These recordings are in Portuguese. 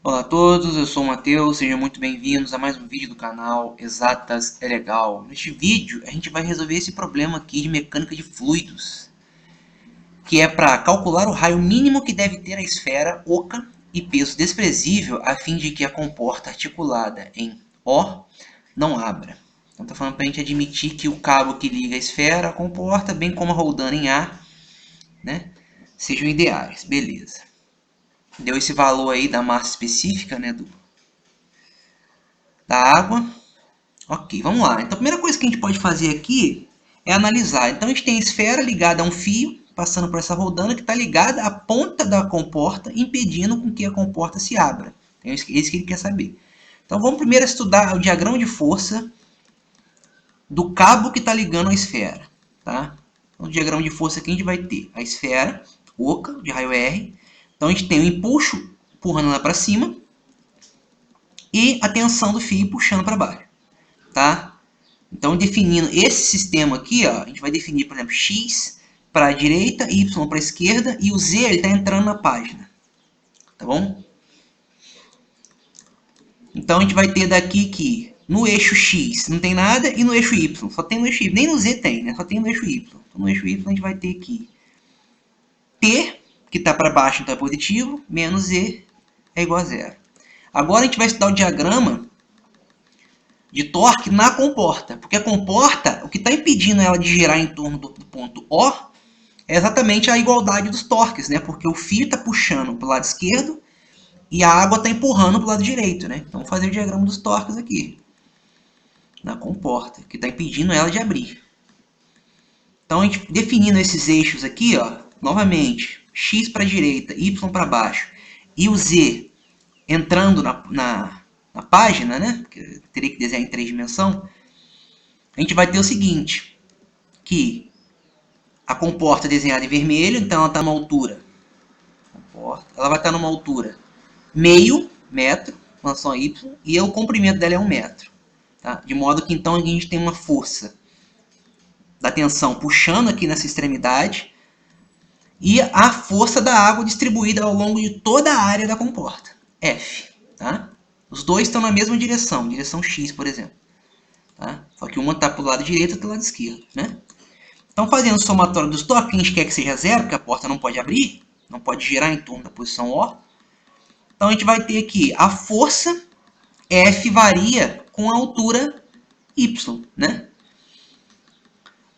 Olá a todos, eu sou o Matheus, sejam muito bem-vindos a mais um vídeo do canal Exatas é Legal. Neste vídeo a gente vai resolver esse problema aqui de mecânica de fluidos, que é para calcular o raio mínimo que deve ter a esfera oca e peso desprezível a fim de que a comporta articulada em O não abra. Então está falando para a gente admitir que o cabo que liga a esfera à comporta, bem como a roldana em A, né, sejam ideais. Beleza. Deu esse valor aí da massa específica, né, da água. Ok, vamos lá. Então a primeira coisa que a gente pode fazer aqui é analisar. Então a gente tem a esfera ligada a um fio, passando por essa roldana, que está ligada à ponta da comporta, impedindo com que a comporta se abra. É isso que ele quer saber. Então vamos primeiro estudar o diagrama de força do cabo que está ligando a esfera. Tá? Então, o diagrama de força aqui a gente vai ter a esfera oca, de raio R. Então a gente tem o empuxo empurrando ela para cima e a tensão do fio puxando para baixo. Tá? Então, definindo esse sistema aqui, ó, a gente vai definir, por exemplo, x para a direita, y para a esquerda, e o z está entrando na página. Tá bom? Então, a gente vai ter daqui que no eixo x não tem nada, e no eixo y só tem no eixo y. Nem no z tem, né? Só tem no eixo y. Então, no eixo y a gente vai ter aqui t, que está para baixo, então é positivo, menos z é igual a zero. Agora, a gente vai estudar o diagrama de torque na comporta, porque a comporta, o que está impedindo ela de girar em torno do ponto O é exatamente a igualdade dos torques, né? Porque o fio está puxando para o lado esquerdo e a água está empurrando para o lado direito, né? Então, vamos fazer o diagrama dos torques aqui, na comporta, que está impedindo ela de abrir. Então, a gente definindo esses eixos aqui, ó, novamente, x para a direita, y para baixo, e o z entrando na página, né? Porque teria que desenhar em 3 dimensões. A gente vai ter o seguinte, que a comporta é desenhada em vermelho, então ela está numa altura, ela vai estar numa altura meio metro, em relação a y, e o comprimento dela é 1 metro. Tá? De modo que então a gente tem uma força da tensão puxando aqui nessa extremidade e a força da água distribuída ao longo de toda a área da comporta, F. Tá? Os dois estão na mesma direção X, por exemplo. Tá? Só que uma está para o lado direito e outra para o lado esquerdo. Né? Então, fazendo o somatório dos torques, a gente quer que seja zero, porque a porta não pode abrir, não pode girar em torno da posição O. Então, a gente vai ter aqui a força F varia com a altura Y, né?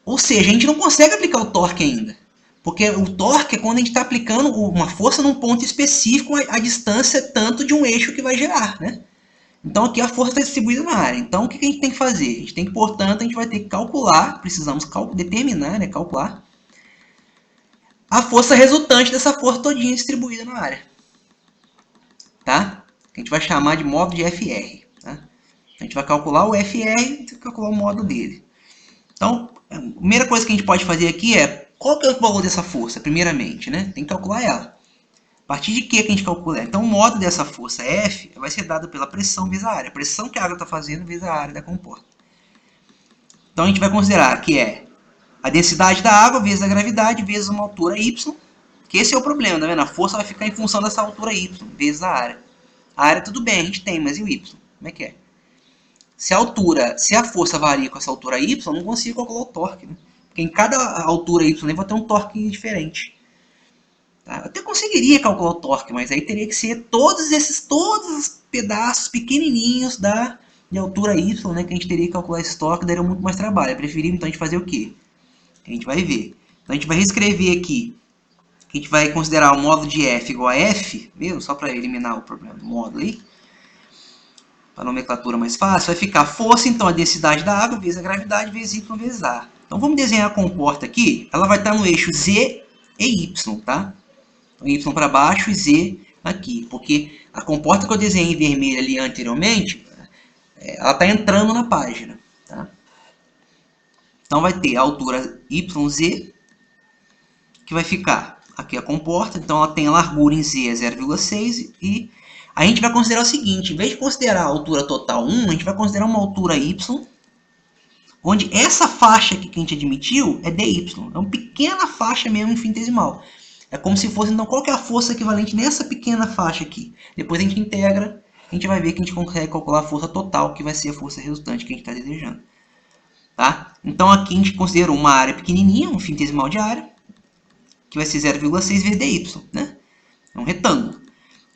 Ou seja, a gente não consegue aplicar o torque ainda. Porque o torque é quando a gente está aplicando uma força num ponto específico, a distância tanto de um eixo que vai gerar, né? Então, aqui a força está distribuída na área. Então, o que a gente tem que fazer? A gente tem que, portanto, a gente vai ter que calcular, precisamos determinar, né, calcular, a força resultante dessa força todinha distribuída na área. Tá? Que a gente vai chamar de módulo de FR. Tá? A gente vai calcular o FR e calcular o módulo dele. Então, a primeira coisa que a gente pode fazer aqui é, qual que é o valor dessa força, primeiramente, né? Tem que calcular ela. A partir de que a gente calcula? Então, o módulo dessa força F vai ser dado pela pressão vezes a área. A pressão que a água está fazendo vezes a área da comporta. Então, a gente vai considerar que é a densidade da água vezes a gravidade vezes uma altura y, que esse é o problema, tá vendo? A força vai ficar em função dessa altura y vezes a área. A área tudo bem, a gente tem, mas e o y? Como é que é? Se a força varia com essa altura y, eu não consigo calcular o torque, né? Porque em cada altura y vai ter um torque diferente. Tá? Eu até conseguiria calcular o torque, mas aí teria que ser todos os pedaços pequenininhos de altura y, né, que a gente teria que calcular esse torque, daria muito mais trabalho. É preferível então a gente fazer o quê? A gente vai ver. Então a gente vai reescrever aqui, que a gente vai considerar o módulo de F igual a F, mesmo, só para eliminar o problema do módulo aí, para a nomenclatura mais fácil, vai ficar força, então, a densidade da água vezes a gravidade vezes y vezes A. Então vamos desenhar a comporta aqui, ela vai estar no eixo Z e Y, tá? Então, Y para baixo e Z aqui, porque a comporta que eu desenhei em vermelho ali anteriormente, ela está entrando na página, tá? Então vai ter a altura YZ, que vai ficar aqui a comporta, então ela tem a largura em Z é 0,6 e a gente vai considerar o seguinte, em vez de considerar a altura total 1, a gente vai considerar uma altura Y, onde essa faixa aqui que a gente admitiu é DY, é uma pequena faixa mesmo infinitesimal. É como se fosse, então, qual que é a força equivalente nessa pequena faixa aqui? Depois a gente integra, a gente vai ver que a gente consegue calcular a força total, que vai ser a força resultante que a gente está desejando. Tá? Então aqui a gente considerou uma área pequenininha, um infinitesimal de área, que vai ser 0,6 vezes dy, né? É um retângulo.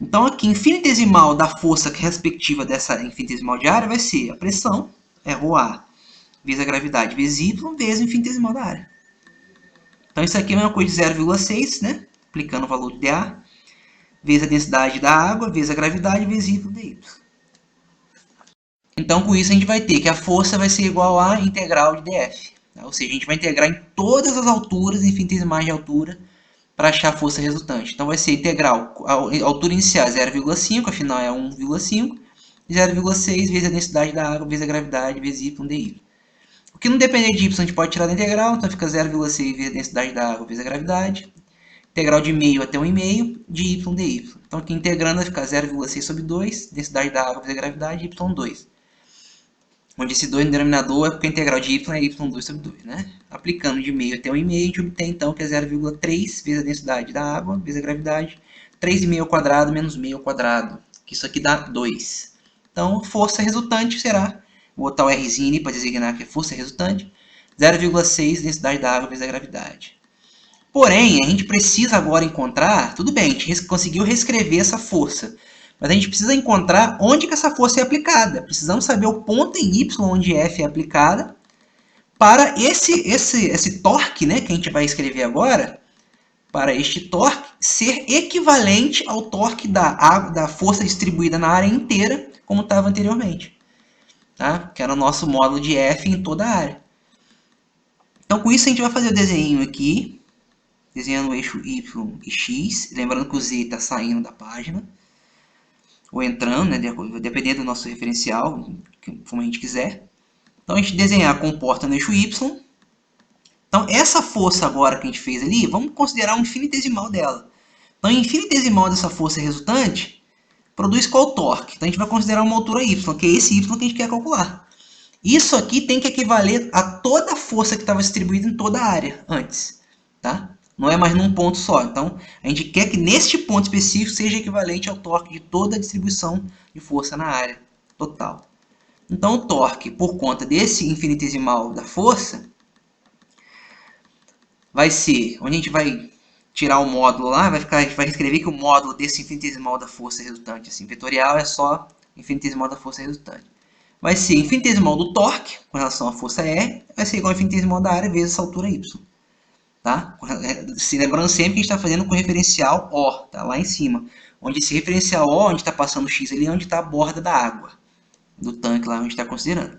Então aqui, infinitesimal da força respectiva dessa infinitesimal de área vai ser a pressão, é ρA, vezes a gravidade, vezes y, vezes o infinitesimal da área. Então isso aqui é uma coisa de 0,6, né? Aplicando o valor de dA, vezes a densidade da água, vezes a gravidade, vezes y dy. Então com isso a gente vai ter que a força vai ser igual a integral de dF. Tá? Ou seja, a gente vai integrar em todas as alturas, infinitesimais de altura, para achar a força resultante. Então vai ser integral, a altura inicial é 0,5, afinal é 1,5, 0,6 vezes a densidade da água, vezes a gravidade, vezes y dy. O que não depender de y a gente pode tirar da integral, então fica 0,6 vezes a densidade da água, vezes a gravidade. Integral de meio até 1,5 de y dy. Então aqui integrando vai ficar 0,6 sobre 2, densidade da água vezes a gravidade, y2. Onde esse 2 no denominador é porque a integral de y é y2 sobre 2, né? Aplicando de meio até 1,5, a gente obtém então que é 0,3 vezes a densidade da água, vezes a gravidade, 3,5 ao quadrado menos meio ao quadrado, que isso aqui dá 2. Então, força resultante será, vou botar o Rzinho ali para designar que é força resultante, 0,6 densidade da água vezes a gravidade. Porém, a gente precisa agora encontrar, tudo bem, a gente conseguiu reescrever essa força, mas a gente precisa encontrar onde que essa força é aplicada. Precisamos saber o ponto em y onde F é aplicada para esse torque, né, que a gente vai escrever agora, para este torque ser equivalente ao torque da força distribuída na área inteira, como estava anteriormente. Tá? Que era o nosso módulo de F em toda a área. Então, com isso, a gente vai fazer o desenho aqui, desenhando o eixo Y e X, lembrando que o Z está saindo da página, ou entrando, né, dependendo do nosso referencial, como a gente quiser. Então, a gente desenhar com porta no eixo Y. Então, essa força agora que a gente fez ali, vamos considerar um infinitesimal dela. Então, o infinitesimal dessa força resultante produz qual torque? Então, a gente vai considerar uma altura Y, que é esse Y que a gente quer calcular. Isso aqui tem que equivaler a toda a força que estava distribuída em toda a área antes. Tá? Não é mais num ponto só. Então, a gente quer que neste ponto específico seja equivalente ao torque de toda a distribuição de força na área total. Então, o torque, por conta desse infinitesimal da força, vai ser, onde a gente vai tirar o módulo lá, a gente vai escrever que o módulo desse infinitesimal da força resultante, assim, vetorial, é só infinitesimal da força resultante. Vai ser infinitesimal do torque, com relação à força R, vai ser igual ao infinitesimal da área vezes essa altura Y. Tá? Se lembrando sempre que a gente está fazendo com o referencial O, tá? Lá em cima. Onde esse referencial O, onde está passando o X ali, é onde está a borda da água, do tanque lá onde está considerando.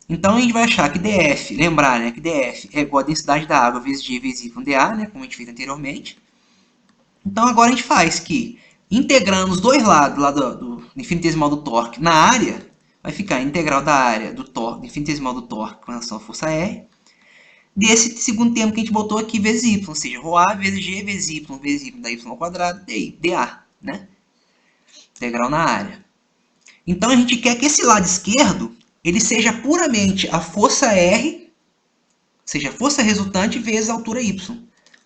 Então a gente vai achar que dF, lembrar, né, que dF é igual a densidade da água vezes G vezes Y dA, né, como a gente fez anteriormente. Então agora a gente faz que, integrando os dois lados lá do infinitesimal do torque na área, vai ficar a integral da área do torque, do infinitesimal do torque com relação à força R, desse segundo termo que a gente botou aqui vezes y, ou seja, ρA vezes g vezes y da y ao quadrado, dA, né? Integral na área. Então a gente quer que esse lado esquerdo ele seja puramente a força R, ou seja, a força resultante vezes a altura y.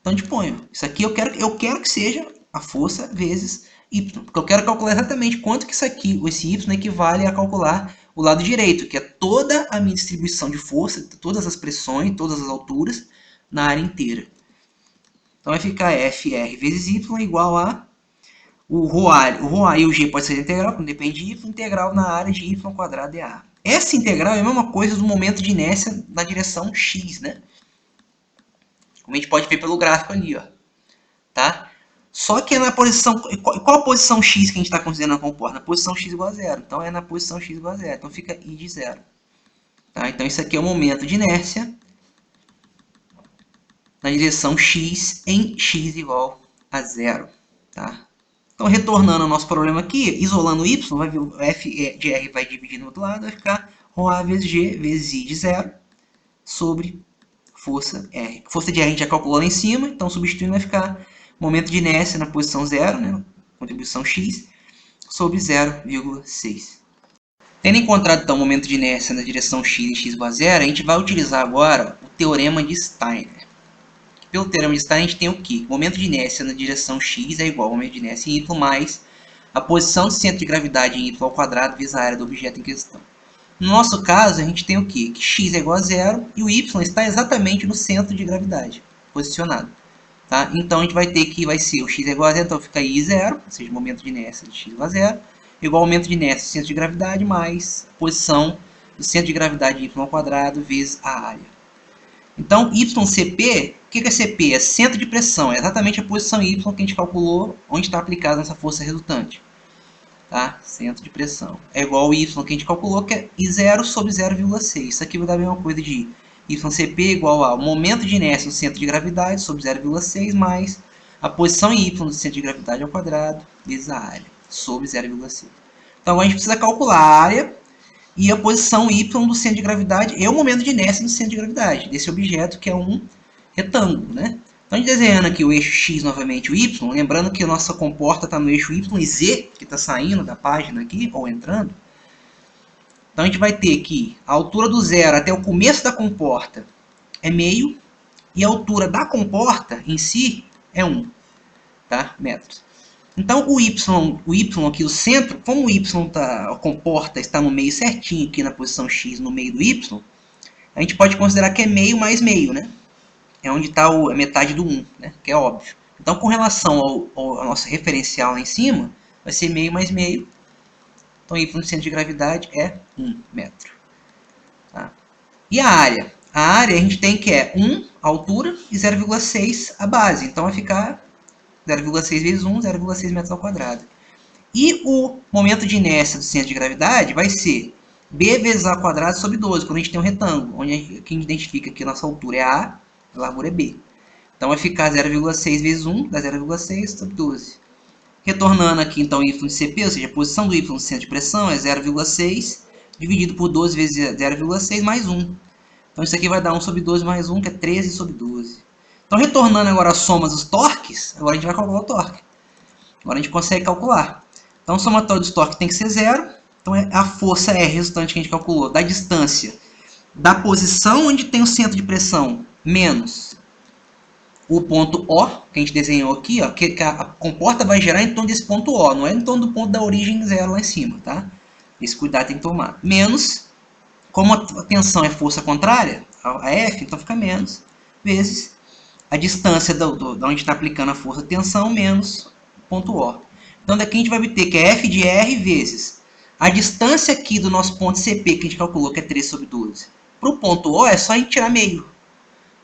Então a gente põe, isso aqui eu quero que seja a força vezes y, porque eu quero calcular exatamente quanto que isso aqui, esse y equivale a calcular o lado direito, que é toda a minha distribuição de força, todas as pressões, todas as alturas, na área inteira. Então vai ficar FR vezes Y igual a o ρA e o G pode ser integral, não depende de Y, integral na área de Y ao quadrado dA. Essa integral é a mesma coisa do momento de inércia na direção X, né? Como a gente pode ver pelo gráfico ali, ó. Tá? Só que é na posição... Qual a posição x que a gente está considerando como porta? Na posição x igual a zero. Então, é na posição x igual a zero. Então, fica I de zero. Tá? Então, isso aqui é o momento de inércia na direção x em x igual a zero. Tá? Então, retornando ao nosso problema aqui, isolando y, vai ver o f de r vai dividir no outro lado, vai ficar ρA vezes g vezes I de zero sobre força R. Força de R a gente já calculou lá em cima, então substituindo vai ficar momento de inércia na posição 0, né, contribuição x, sobre 0,6. Tendo encontrado então o momento de inércia na direção x em x igual a zero, a gente vai utilizar agora o teorema de Steiner. pelo teorema de Stein, a gente tem o quê? O momento de inércia na direção x é igual ao momento de inércia em y mais a posição do centro de gravidade em y ao quadrado vezes a área do objeto em questão. No nosso caso, a gente tem o quê? Que x é igual a zero e o y está exatamente no centro de gravidade, posicionado. Tá? Então, a gente vai ter que vai ser o x é igual a zero, então fica I zero, ou seja, momento de inércia de x igual a zero, igual ao momento de inércia do centro de gravidade mais a posição do centro de gravidade y ao quadrado vezes a área. Então, YCP, o que é CP? É centro de pressão, é exatamente a posição Y que a gente calculou, onde está aplicada essa força resultante. Tá? Centro de pressão. É igual ao Y que a gente calculou, que é I0 sobre 0,6. Isso aqui vai dar a mesma coisa de YCP igual ao momento de inércia do centro de gravidade sobre 0,6 mais a posição Y do centro de gravidade ao quadrado vezes a área sobre 0,6. Então, agora a gente precisa calcular a área e a posição y do centro de gravidade e o momento de inércia do centro de gravidade desse objeto, que é um retângulo, né? Então, a gente desenhando aqui o eixo x novamente, o y, lembrando que a nossa comporta está no eixo y e z, que está saindo da página aqui, ou entrando. Então, a gente vai ter que a altura do zero até o começo da comporta é meio, e a altura da comporta em si é 1, tá? Metros. Então, o y aqui, o centro, como o y a comporta está no meio certinho aqui na posição x, no meio do y, a gente pode considerar que é meio mais meio, né? É onde está a metade do 1, né? Que é óbvio. Então, com relação ao nosso referencial lá em cima, vai ser meio mais meio. Então, y no centro de gravidade é 1 metro. Tá? E a área? A área a gente tem que é 1 a altura e 0,6 a base. Então, vai ficar 0,6 vezes 1, 0,6 metros ao quadrado. E o momento de inércia do centro de gravidade vai ser B vezes A quadrado sobre 12, quando a gente tem um retângulo, onde a gente identifica que a nossa altura é A, a largura é B. Então, vai ficar 0,6 vezes 1, dá 0,6 sobre 12. Retornando aqui, então, y de CP, ou seja, a posição do y no centro de pressão é 0,6, dividido por 12 vezes 0,6 mais 1. Então, isso aqui vai dar 1 sobre 12 mais 1, que é 13 sobre 12. Então, retornando agora as somas dos torques, agora a gente vai calcular o torque. Agora a gente consegue calcular. Então, o somatório dos torques tem que ser 0. Então, a força R resultante que a gente calculou da distância da posição onde tem o centro de pressão menos o ponto O, que a gente desenhou aqui, ó, que a comporta vai gerar em torno desse ponto O, não é em torno do ponto da origem zero lá em cima, tá? Esse cuidado tem que tomar. Menos, como a tensão é força contrária, a F, então fica menos, vezes a distância de onde está aplicando a força tensão menos o ponto O. Então, daqui a gente vai obter que é F de R vezes a distância aqui do nosso ponto CP, que a gente calculou, que é 13 sobre 12. Para o ponto O, é só a gente tirar meio.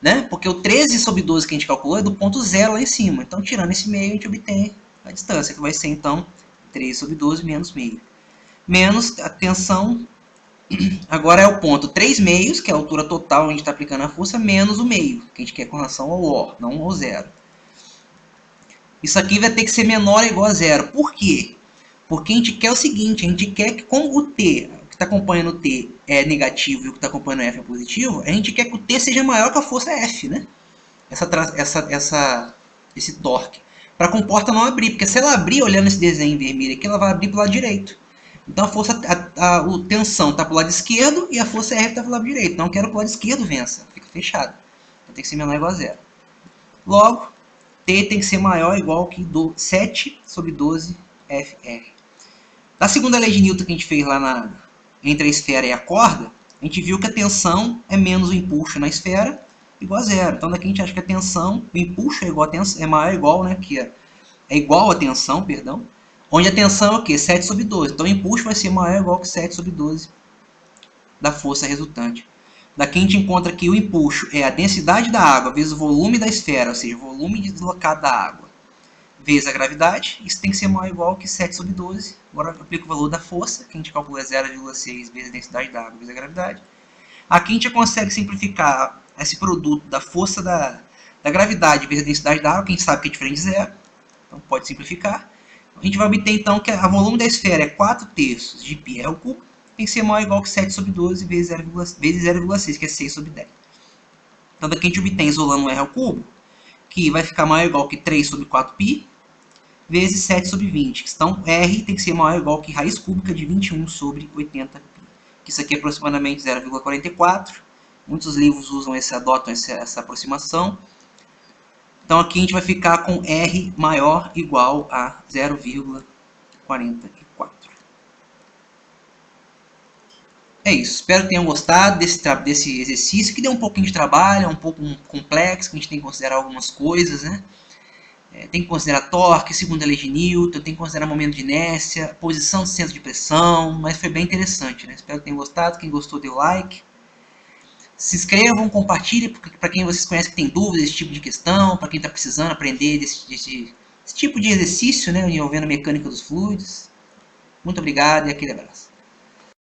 Né? Porque o 13 sobre 12 que a gente calculou é do ponto zero lá em cima. Então, tirando esse meio, a gente obtém a distância, que vai ser, então, 13 sobre 12 menos meio. Menos a tensão, agora é o ponto 3 meios, que é a altura total onde a gente está aplicando a força, menos o meio, que a gente quer com relação ao O, não ao zero. Isso aqui vai ter que ser menor ou igual a zero. Por quê? Porque a gente quer o seguinte, a gente quer que, como o T, o que está acompanhando o T é negativo e o que está acompanhando o F é positivo, a gente quer que o T seja maior que a força F, né? Esse torque. Para a comporta não abrir, porque se ela abrir, olhando esse desenho em vermelho aqui, ela vai abrir para o lado direito. Então a força, a tensão está para o lado esquerdo e a força F está para o lado direito. Então eu quero que o lado esquerdo vença, fica fechado. Então tem que ser menor ou igual a zero. Logo, T tem que ser maior ou igual que 7 sobre 12 FR. Da segunda lei de Newton que a gente fez lá entre a esfera e a corda, a gente viu que a tensão é menos o impulso na esfera igual a zero. Então daqui a gente acha que a tensão, o impulso é igual a tensão, é maior ou igual, né? Que é igual a tensão, perdão. Onde a tensão é o quê? 7 sobre 12. Então o impulso vai ser maior ou igual que 7 sobre 12 da força resultante. Daqui a gente encontra que o impulso é a densidade da água vezes o volume da esfera, ou seja, o volume deslocado da água, vezes a gravidade. Isso tem que ser maior ou igual que 7 sobre 12. Agora eu aplico o valor da força, que a gente calcula 0,6 vezes a densidade da água vezes a gravidade. Aqui a gente consegue simplificar esse produto da força da gravidade vezes a densidade da água, que a gente sabe que é diferente de zero. Então pode simplificar. A gente vai obter então que o volume da esfera é 4/3 de π ao cubo. Tem que ser maior ou igual que 7 sobre 12 vezes 0,6, que é 6 sobre 10. Então daqui a gente obtém isolando o R ao cubo, que vai ficar maior ou igual que 3 sobre 4π, vezes 7 sobre 20. Então R tem que ser maior ou igual que raiz cúbica de 21 sobre 80π. Que isso aqui é aproximadamente 0,44. Muitos livros adotam essa aproximação. Então aqui a gente vai ficar com R maior ou igual a 0,44. É isso, espero que tenham gostado desse exercício, que deu um pouquinho de trabalho, é um pouco complexo, que a gente tem que considerar algumas coisas, né? Tem que considerar torque, segunda lei de Newton, tem que considerar momento de inércia, posição do centro de pressão, mas foi bem interessante, né? Espero que tenham gostado, quem gostou dê o like. Se inscrevam, compartilhem para quem vocês conhecem que tem dúvidas desse tipo de questão, para quem está precisando aprender desse tipo de exercício, né, envolvendo a mecânica dos fluidos. Muito obrigado e aquele abraço.